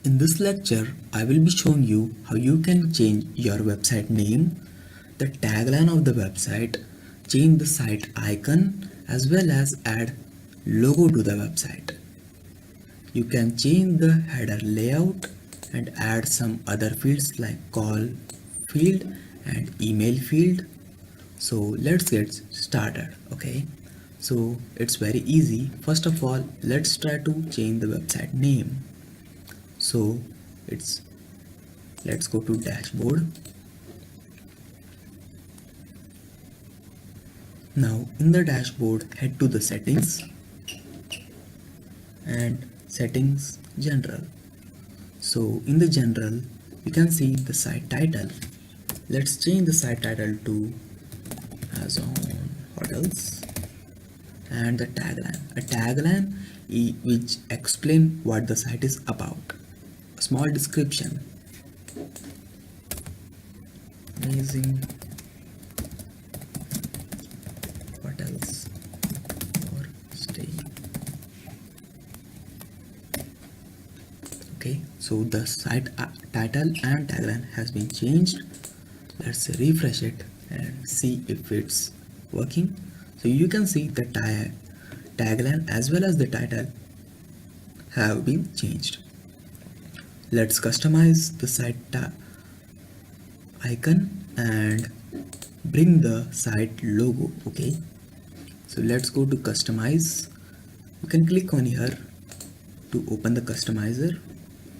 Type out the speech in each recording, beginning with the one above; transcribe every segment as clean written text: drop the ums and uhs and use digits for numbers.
In this lecture, I will be showing you how you can change your website name, the tagline of the website, change the site icon, as well as add logo to the website. You can change the header layout and add some other fields like call field and email field. So let's get started. Okay, so it's very easy. First of all, let's try to change the website name. So let's go to dashboard. Now in the dashboard, head to the settings and settings general. So in the general, you can see the site title. Let's change the site title to as on hotels, and the tagline, a tagline which explain what the site is about. A small description: amazing hotels for staying. Okay, so the site title and tagline has been changed. Let's refresh it and see if it's working. So you can see the tagline as well as the title have been changed. Let's customize the site icon and bring the site logo. Okay, so let's go to customize. You can click on here to open the customizer.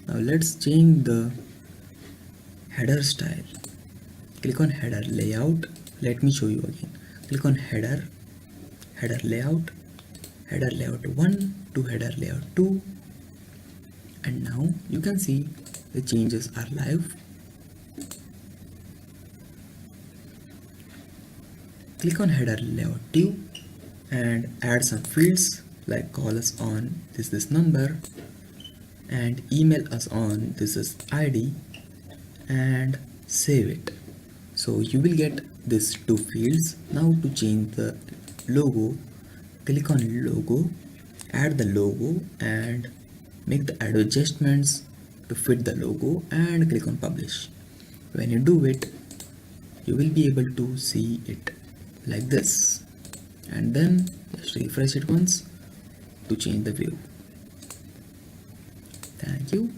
Now let's change the header style. Click on header layout. Let me show you again. Click on header layout, header layout 1 to header layout 2, and now you can see the changes are live. Click on header layout 2 and add some fields like call us on this number and email us on this is ID, and save it. So you will get these two fields. Now to change the logo, click on logo, add the logo and make the adjustments to fit the logo and click on publish. When you do it, you will be able to see it like this, and then just refresh it once to change the view. Thank you.